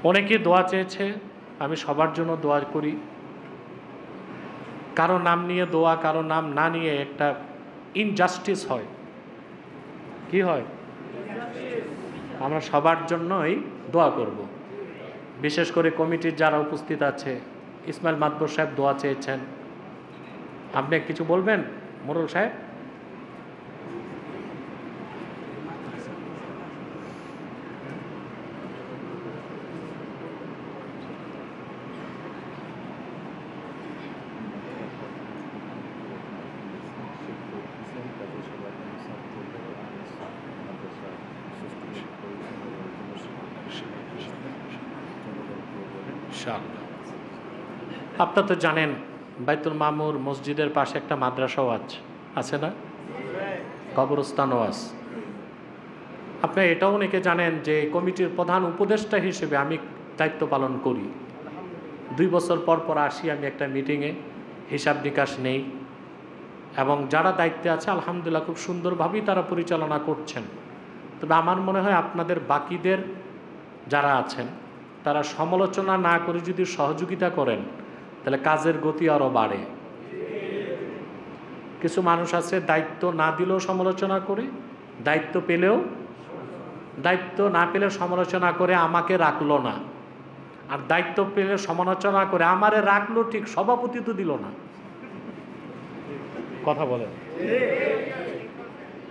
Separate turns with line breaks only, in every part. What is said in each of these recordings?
অনেকে দোয়া চেয়েছে, আমি সবার জন্য দোয়া করি। কারো নাম নিয়ে দোয়া, কারো নাম না নিয়ে একটা ইনজাস্টিস হয়। কি হয়? আমরা সবার জন্যই দোয়া করব। বিশেষ করে কমিটির যারা উপস্থিত আছে, ইসমাইল মাতবর সাহেব দোয়া চেয়েছেন। আপনি কিছু বলবেন মোরল সাহেব? আপনারা তো জানেন বাইতুল মামুর মসজিদের পাশে একটা মাদ্রাসাও আছে না? কবরস্থানও আছে। আপনি এটাও অনেকে জানেন যে কমিটির প্রধান উপদেষ্টা হিসেবে আমি দায়িত্ব পালন করি। 2 বছর পর পর আসি আমি একটা মিটিংয়ে, হিসাব নিকাশ নেই, এবং যারা দায়িত্বে আছে আলহামদুলিল্লাহ খুব সুন্দরভাবেই তারা পরিচালনা করছেন। তবে আমার মনে হয় আপনাদের বাকিদের যারা আছেন তারা সমালোচনা না করে যদি সহযোগিতা করেন তাহলে কাজের গতি আরও বাড়ে। কিছু মানুষ আছে দায়িত্ব না দিলেও সমালোচনা করে, দায়িত্ব না পেলে সমালোচনা করে আমাকে রাখলো না, আর দায়িত্ব পেলে সমালোচনা করে আমারে রাখলো ঠিক, সভাপতি তো দিল না। কথা বলেন।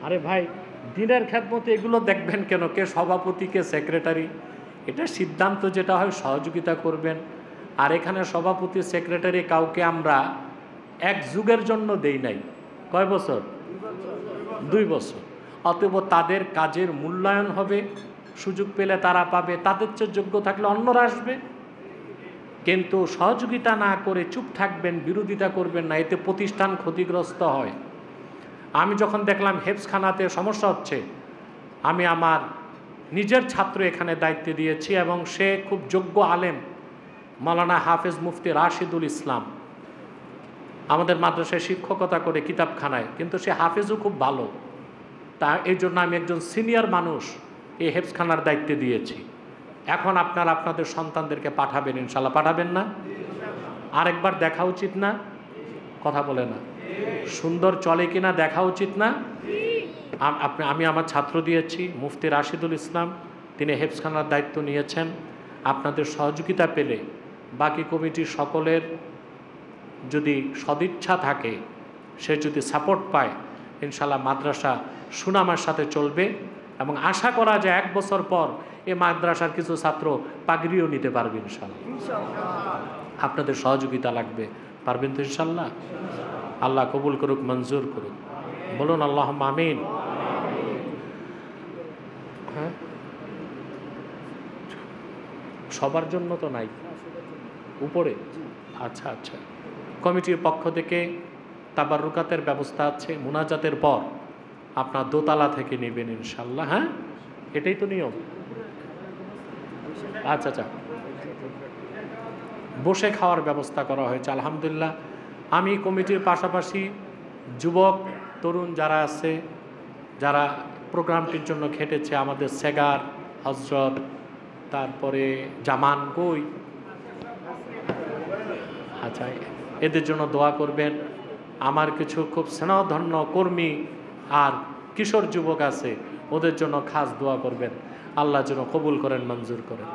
আরে ভাই, দিনের খেদমতে এগুলো দেখবেন কেন? কে সভাপতি, কে সেক্রেটারি, এটা সিদ্ধান্ত যেটা হয় সহযোগিতা করবেন। আর এখানে সভাপতি সেক্রেটারি কাউকে আমরা এক যুগের জন্য দেই নাই। কয় বছর? 2 বছর। অতএব তাদের কাজের মূল্যায়ন হবে, সুযোগ পেলে তারা পাবে, তাদের চেয়ে যোগ্য থাকলে অন্যরা আসবে। কিন্তু সহযোগিতা না করে চুপ থাকবেন, বিরোধিতা করবেন না, এতে প্রতিষ্ঠান ক্ষতিগ্রস্ত হয়। আমি যখন দেখলাম হেফজখানাতে সমস্যা হচ্ছে, আমি আমার নিজের ছাত্র এখানে দায়িত্ব দিয়েছি, এবং সে খুব যোগ্য আলেম, মাওলানা হাফেজ মুফতি রাশিদুল ইসলাম, আমাদের মাদ্রাসায় শিক্ষকতা করে কিতাবখানায়, কিন্তু সে হাফেজও খুব ভালো। তা এই জন্য আমি একজন সিনিয়র মানুষ এই হেফজখানার দায়িত্ব দিয়েছি। এখন আপনারা আপনাদের সন্তানদেরকে পাঠাবেন, ইনশাল্লাহ পাঠাবেন না? আরেকবার দেখা উচিত না? কথা বলে না। সুন্দর চলে কিনা দেখা উচিত না? আমি আমার ছাত্র দিয়েছি মুফতি রাশিদুল ইসলাম, তিনি হেফজখানার দায়িত্ব নিয়েছেন। আপনাদের সহযোগিতা পেলে, বাকি কমিটির সকলের যদি সদিচ্ছা থাকে, সে যদি সাপোর্ট পায়, ইনশাল্লাহ মাদ্রাসা সুনামের সাথে চলবে, এবং আশা করা যায় 1 বছর পর এই মাদ্রাসার কিছু ছাত্র পাগড়িও নিতে পারবে ইনশাল্লাহ। আপনাদের সহযোগিতা লাগবে, পারবেন তো ইনশাল্লাহ? আল্লাহ কবুল করুক, মঞ্জুর করুক, বলুন আল্লাহুম্মা আমিন। হ্যাঁ, সবার জন্য তো নাই, উপরে। আচ্ছা আচ্ছা, কমিটির পক্ষ থেকে তাবাররুকাতের ব্যবস্থা আছে, মুনাজাতের পর আপনার দোতলা থেকে নেবেন ইনশাল্লাহ। হ্যাঁ, এটাই তো নিয়ম। আচ্ছা আচ্ছা, বসে খাওয়ার ব্যবস্থা করা হয়েছে আলহামদুলিল্লাহ। আমি কমিটির পাশাপাশি যুবক তরুণ যারা আছে, যারা প্রোগ্রামটির জন্য খেটেছে, আমাদের সেগার, হজরত, তারপরে জামান, কই, আচ্ছা, এদের জন্য দোয়া করবেন। আমার কিছু খুব স্নেহধন্য কর্মী আর কিশোর যুবক আছে, ওদের জন্য খাস দোয়া করবেন, আল্লাহ যেন কবুল করেন, মঞ্জুর করেন।